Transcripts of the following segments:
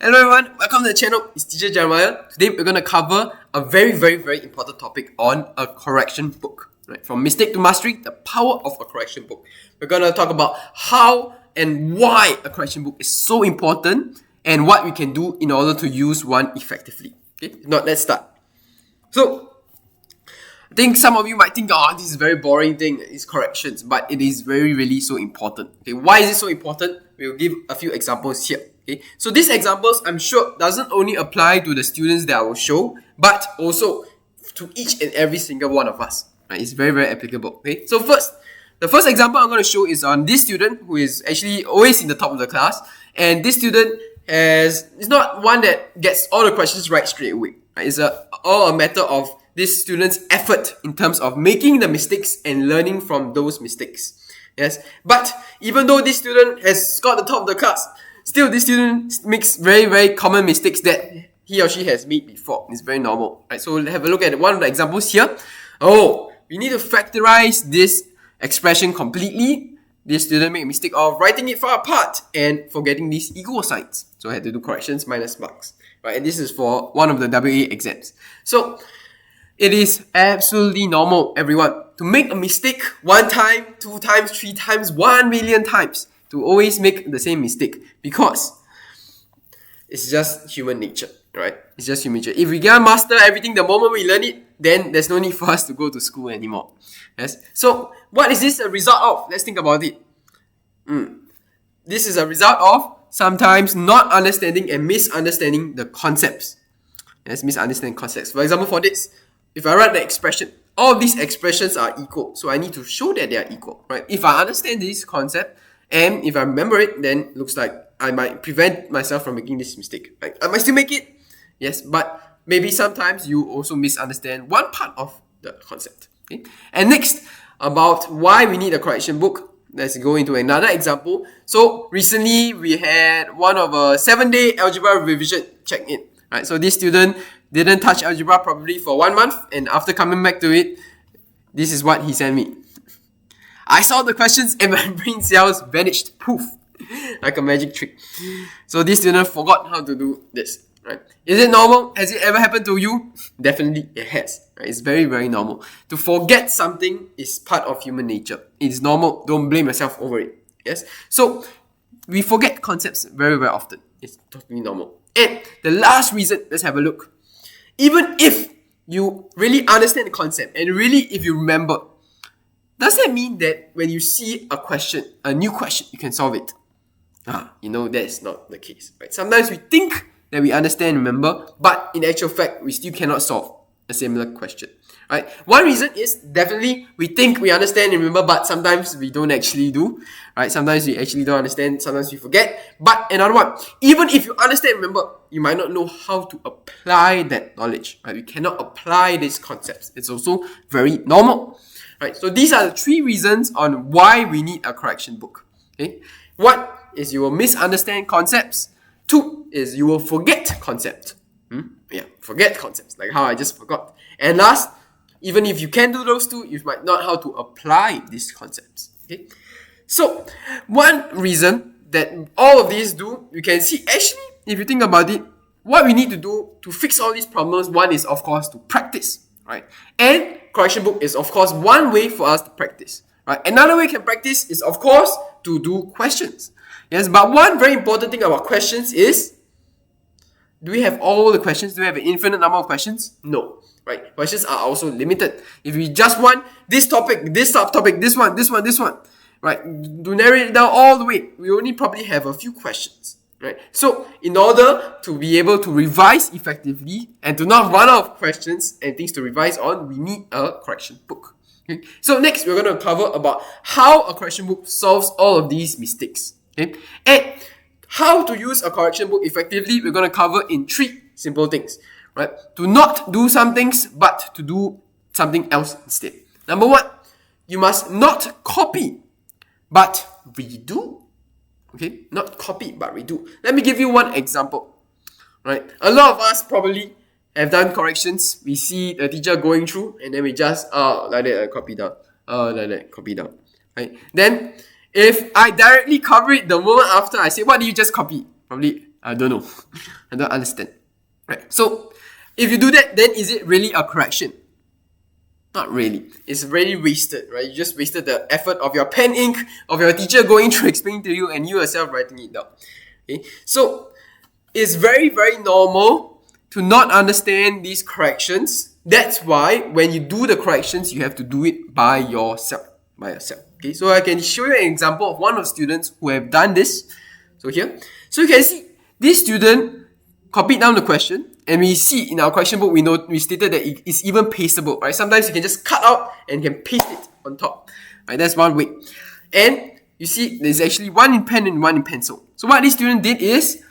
Hello everyone, welcome to the channel. It's Teacher Jeremiah. Today we're going to cover a very important topic on a correction book. Right? From mistake to mastery, the power of a correction book. We're going to talk about how and why a correction book is so important and what we can do in order to use one effectively. Okay, now let's start. So, I think some of you might think, this is a very boring thing, it's corrections, but it is really so important. Okay, why is it so important? We'll give a few examples here. Okay, so these examples, I'm sure, doesn't only apply to the students that I will show, but also to each and every single one of us. Right? It's very applicable. Okay, so the first example I'm going to show is on this student who is actually always in the top of the class, and this student is not one that gets all the questions right straight away. Right? It's all a matter of this student's effort in terms of making the mistakes and learning from those mistakes. Yes, but even though this student has scored the top of the class, still this student makes very common mistakes that he or she has made before. It's very normal. Right? So have a look at one of the examples here. We need to factorize this expression completely. This student made a mistake of writing it far apart and forgetting these equal signs. So I had to do corrections minus marks. Right? And this is for one of the WA exams. So it is absolutely normal, everyone, to make a mistake 1 time, 2 times, 3 times, 1 million times, to always make the same mistake, because it's just human nature, right? It's just human nature. If we can master everything the moment we learn it, then there's no need for us to go to school anymore. Yes. So what is this a result of? Let's think about it. This is a result of sometimes not understanding and misunderstanding the concepts. Yes, misunderstanding concepts. For example, for this, if I write the expression, all of these expressions are equal, so I need to show that they are equal, right? If I understand this concept and if I remember it, then it looks like I might prevent myself from making this mistake. Right? I might still make it, yes, but maybe sometimes you also misunderstand one part of the concept. Okay? And next, about why we need a correction book. Let's go into another example. So recently we had one of a 7-day algebra revision check-in. Right? So this student didn't touch algebra probably for 1 month, and after coming back to it, this is what he sent me. I saw the questions and my brain cells vanished, poof, like a magic trick. So this student forgot how to do this. Right? Is it normal? Has it ever happened to you? Definitely it has. Right? It's very normal. To forget something is part of human nature. It's normal. Don't blame yourself over it. Yes. So we forget concepts very often. It's totally normal. And the last reason, let's have a look. Even if you really understand the concept and really if you remember, does that mean that when you see a new question, you can solve it? That's not the case. Right? Sometimes we think that we understand and remember, but in actual fact, we still cannot solve a similar question. Right? One reason is definitely we think we understand and remember, but sometimes we don't actually do. Right? Sometimes we actually don't understand, sometimes we forget. But another one, even if you understand and remember, you might not know how to apply that knowledge. Right? We cannot apply these concepts. It's also very normal. Right? So these are the 3 reasons on why we need a correction book. Okay? 1 is you will misunderstand concepts. 2 is you will forget concepts. Forget concepts, like how I just forgot. And last, even if you can do those 2, you might not know how to apply these concepts. Okay? So, one reason that all of these do, you can see, actually, if you think about it, what we need to do to fix all these problems, one is, of course, to practice. Right? And correction book is, of course, one way for us to practice. Right? Another way we can practice is, of course, to do questions. Yes, but one very important thing about questions is, do we have all the questions? Do we have an infinite number of questions? No. Right? Questions are also limited. If we just want this topic, this subtopic, this one, right? To narrow it down all the way, we only probably have a few questions. Right? So, in order to be able to revise effectively and to not run out of questions and things to revise on, we need a correction book. Okay? So next, we're going to cover about how a correction book solves all of these mistakes. Okay? And how to use a correction book effectively, we're going to cover in 3 simple things. Right? To not do some things, but to do something else instead. Number 1, you must not copy, but redo. Okay? Not copy, but redo. Let me give you one example. Right? A lot of us probably have done corrections. We see the teacher going through, and then we just, like that, copy down. Like that, copy down. Right? Then, if I directly cover it the moment after I say, what did you just copy? Probably, I don't know. I don't understand. Right. So if you do that, then is it really a correction? Not really. It's really wasted, right? You just wasted the effort of your pen ink, of your teacher going through explaining to you, and you yourself writing it down. Okay? So it's very, very normal to not understand these corrections. That's why when you do the corrections, you have to do it by yourself. Okay, so I can show you an example of one of the students who have done this. So here, so you can see this student copied down the question, and we see in our question book, we stated that it is even pasteable, right? Sometimes you can just cut out and can paste it on top, right? That's one way. And you see, there's actually one in pen and one in pencil. So what this student did is,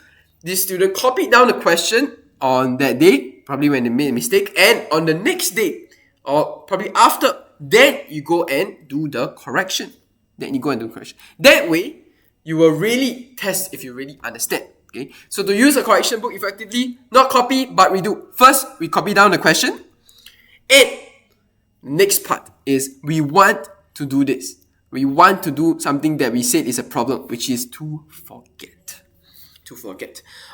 this student copied down the question on that day, probably when they made a mistake, and on the next day, or probably after, then you go and do the correction. That way, you will really test if you really understand. Okay, so to use a correction book effectively, not copy, but redo. First, we copy down the question. And next part is we want to do this. We want to do something that we said is a problem, which is to forget.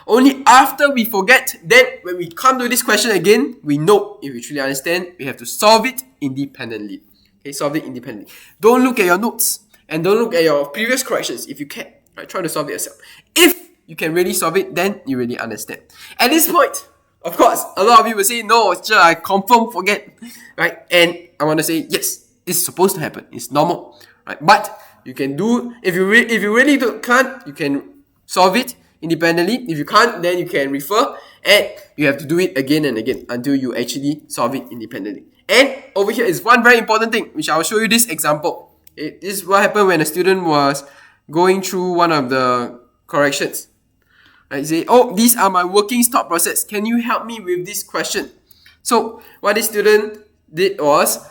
Only after we forget, then when we come to this question again, we know if we truly understand, we have to solve it independently. Okay, solve it independently. Don't look at your notes and don't look at your previous corrections if you can. Right, try to solve it yourself. If you can really solve it, then you really understand. At this point, of course, a lot of you will say, no, I confirm forget. Right? And I want to say, yes, it's supposed to happen. It's normal. Right? But you can do, if you really can't, you can solve it independently. If you can't, then you can refer, and you have to do it again and again until you actually solve it independently. And over here is one very important thing, which I'll show you this example. Okay? This is what happened when a student was going through one of the corrections. Right? Say, oh, these are my working stop process. Can you help me with this question? So what this student did was,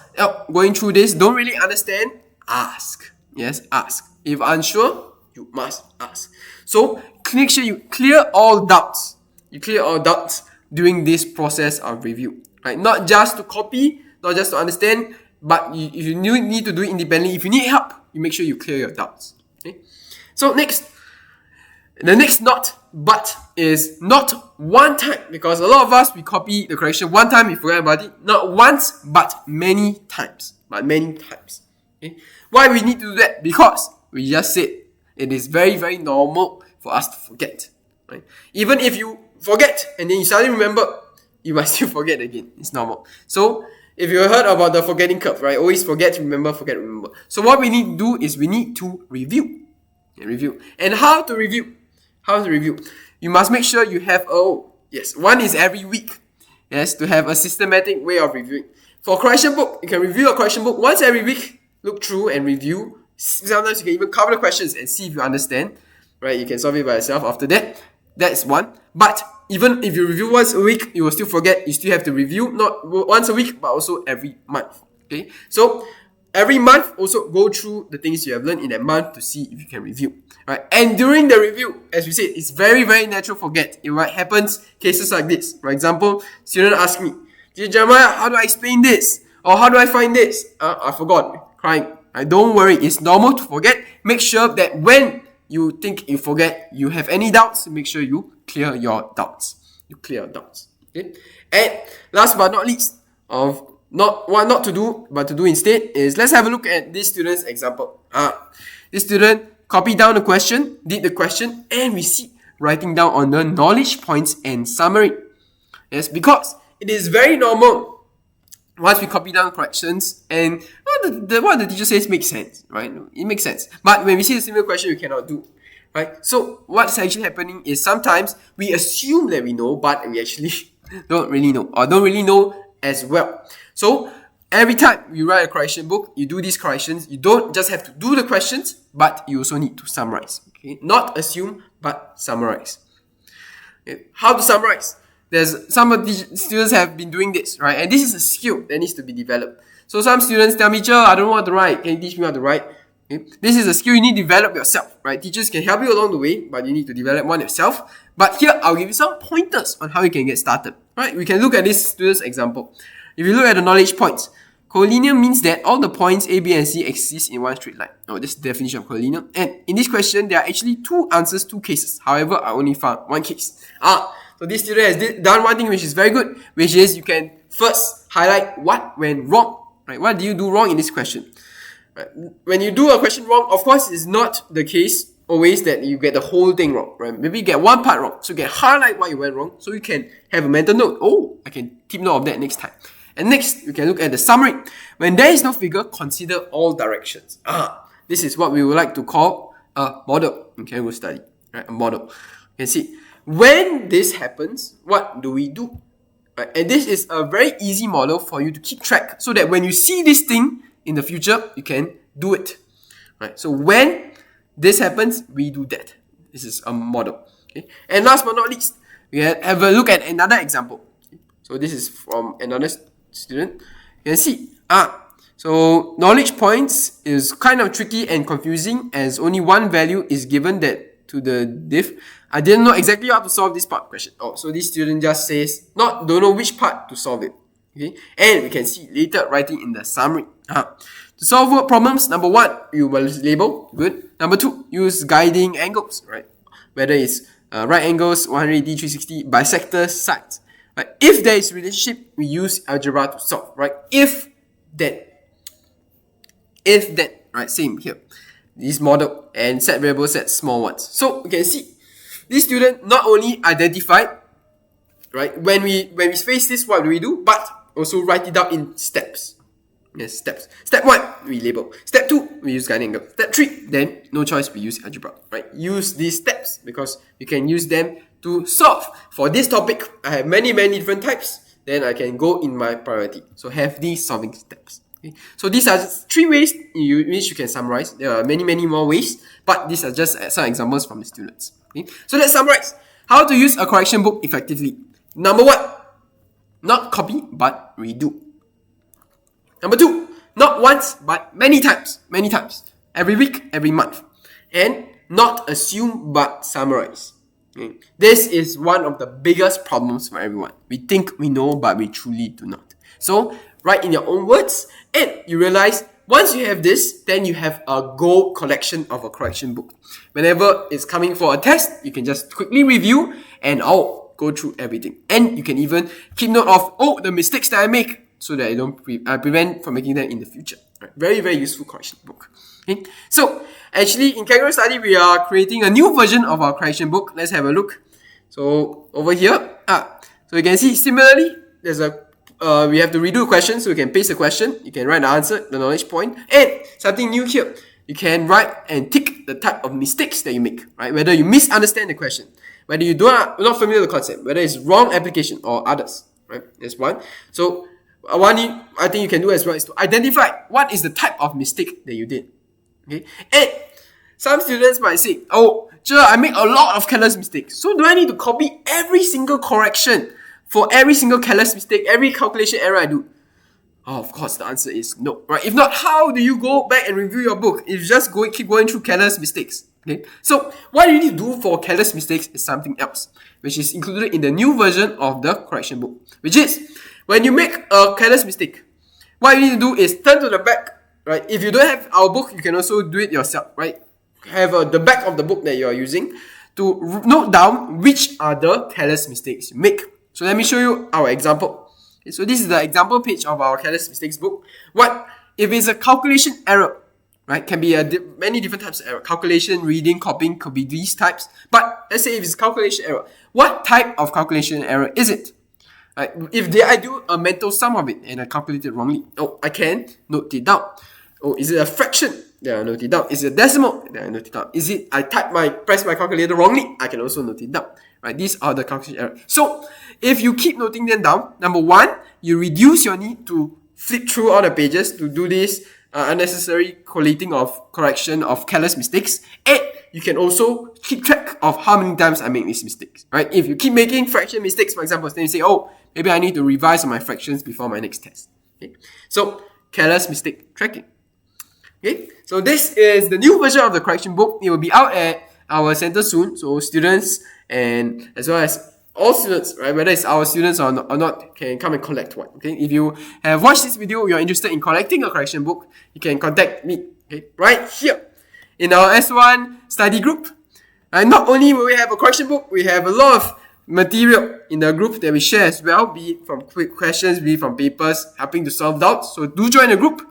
going through this, don't really understand, ask. Yes, ask. If unsure, you must ask. So make sure you clear all doubts. You clear all doubts during this process of review. Right? Not just to copy, not just to understand, but if you need to do it independently, if you need help, you make sure you clear your doubts. Okay? So the next not but is not one time, because a lot of us, we copy the correction one time, we forget about it. Not once, but many times. Okay? Why we need to do that? Because we just said it is very, very normal for us to forget. Right? Even if you forget and then you suddenly remember, you might still forget again. It's normal. So if you heard about the forgetting curve, right? Always forget, remember, forget, remember. So what we need to do is we need to review. And how to review? You must make sure you have, one is every week. Yes, to have a systematic way of reviewing. For a correction book, you can review a correction book once every week. Look through and review. Sometimes you can even cover the questions and see if you understand. Right? You can solve it by yourself after that. That's one. But even if you review once a week, you will still forget. You still have to review not once a week, but also every month. Okay? So every month, also go through the things you have learned in that month to see if you can review. Right? And during the review, as we said, it's very, very natural to forget. It happens cases like this. For example, student asks me, Teacher Jeremiah, how do I explain this? Or how do I find this? I forgot. Crying. Don't worry, it's normal to forget. Make sure that when you think you forget, you have any doubts, make sure you clear your doubts. Okay? And last but not least, of what not to do, but to do instead is, let's have a look at this student's example. This student copied down the question, did the question, and we see writing down on the knowledge points and summary. Yes, because it is very normal once we copy down corrections and what the teacher says makes sense, right? It makes sense. But when we see a similar question, we cannot do, right? So what's actually happening is sometimes we assume that we know, but we actually don't really know, or don't really know as well. So every time you write a correction book, you do these corrections, you don't just have to do the questions, but you also need to summarize. Okay? Not assume, but summarize. Okay? How to summarize? Some of the students have been doing this, right? And this is a skill that needs to be developed. So some students tell me, I don't know what to write. Can you teach me how to write? Okay? This is a skill you need to develop yourself, right? Teachers can help you along the way, but you need to develop one yourself. But here, I'll give you some pointers on how you can get started, right? We can look at this student's example. If you look at the knowledge points, Collinear means that all the points A, B, and C exist in one straight line. Oh, this is the definition of collinear. And in this question, there are actually two answers, two cases. However, I only found one case. So this student has done one thing which is very good, which is you can first highlight what went wrong. Right? What do you do wrong in this question? Right? When you do a question wrong, of course, it's not the case always that you get the whole thing wrong. Right? Maybe you get one part wrong. So you can highlight what you went wrong so you can have a mental note. Oh, I can keep note of that next time. And next, you can look at the summary. When there is no figure, consider all directions. This is what we would like to call a model in careless study. Right? A model. You can see, when this happens, what do we do? Right? And this is a very easy model for you to keep track so that when you see this thing in the future, you can do it. Right? So when this happens, we do that. This is a model. Okay? And last but not least, we have a look at another example. So this is from another student. You can see, so knowledge points is kind of tricky and confusing as only one value is given that to the diff. I didn't know exactly how to solve this part question. So this student just says, don't know which part to solve it. Okay, and we can see later writing in the summary. To solve word problems, number one, you will label, good. Number two, use guiding angles, right? Whether it's right angles, 180, 360, bisectors, sides. Right? If there is relationship, we use algebra to solve, right? If then, right? Same here. This model and set variables, set small ones. So you can see, this student not only identified, right? When we face this, what do we do? But also write it down in steps. Yes, steps. Step 1, we label. Step 2, we use guiding angle. Step 3, then no choice, we use algebra, right? Use these steps because you can use them to solve. For this topic, I have many different types. Then I can go in my priority. So have these solving steps. Okay? So these are just 3 ways in which you can summarize. There are many more ways, but these are just some examples from the students. Okay? So let's summarize. How to use a correction book effectively. Number 1, not copy but redo. Number 2, not once but many times. Every week, every month. And not assume but summarize. Okay? This is one of the biggest problems for everyone. We think we know but we truly do not. So write in your own words and you realize once you have this, then you have a gold collection of a correction book. Whenever it's coming for a test, you can just quickly review and go through everything. And you can even keep note of the mistakes that I make so that I don't prevent from making them in the future. Right? Very useful correction book. Okay? So actually in careless study, we are creating a new version of our correction book. Let's have a look. So over here, so you can see similarly, there's we have to redo a question, so you can paste the question, you can write the answer, the knowledge point, and something new here. You can write and tick the type of mistakes that you make, right? Whether you misunderstand the question, whether you not familiar with the concept, whether it's wrong application or others, right? That's one. So one I think you can do as well is to identify what is the type of mistake that you did. Okay, and some students might say, I make a lot of careless mistakes. So do I need to copy every single correction for every single careless mistake, every calculation error I do? Of course, the answer is no. Right? If not, how do you go back and review your book? If you just keep going through careless mistakes. Okay, so what you need to do for careless mistakes is something else, which is included in the new version of the correction book, which is when you make a careless mistake, what you need to do is turn to the back. Right? If you don't have our book, you can also do it yourself. Right? Have the back of the book that you are using to note down which are the careless mistakes you make. So let me show you our example. Okay, so this is the example page of our careless mistakes book. What if it's a calculation error? Right? Can be many different types of error. Calculation, reading, copying could be these types. But let's say if it's calculation error, what type of calculation error is it? Right? If I do a mental sum of it and I calculate it wrongly, I can note it down. Is it a fraction? Then I note it down. Is it a decimal? Then I note it down. Is it I press my calculator wrongly? I can also note it down. Right? These are the calculation errors. So if you keep noting them down, number 1, you reduce your need to flip through all the pages to do this unnecessary collating of correction of careless mistakes, and you can also keep track of how many times I make these mistakes. Right? If you keep making fraction mistakes, for example, then you say, maybe I need to revise on my fractions before my next test. Okay? So careless mistake tracking. Okay, so this is the new version of the correction book. It will be out at our center soon. So students and as well as all students, right, whether it's our students or not, can come and collect one. Okay, if you have watched this video, you're interested in collecting a correction book, you can contact me. Okay, right here in our S1 study group. And not only will we have a correction book, we have a lot of material in the group that we share as well, be it from quick questions, be it from papers, helping to solve doubts. So do join the group,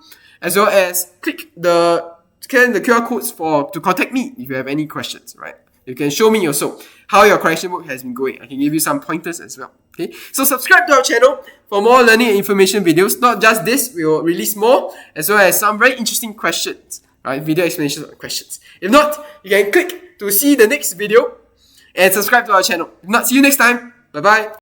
as well as scan the QR codes to contact me if you have any questions, right? You can show me also how your correction book has been going. I can give you some pointers as well. Okay, so subscribe to our channel for more learning and information videos. Not just this, we will release more, as well as some very interesting questions, right? Video explanations of questions. If not, you can click to see the next video and subscribe to our channel. If not, see you next time. Bye bye.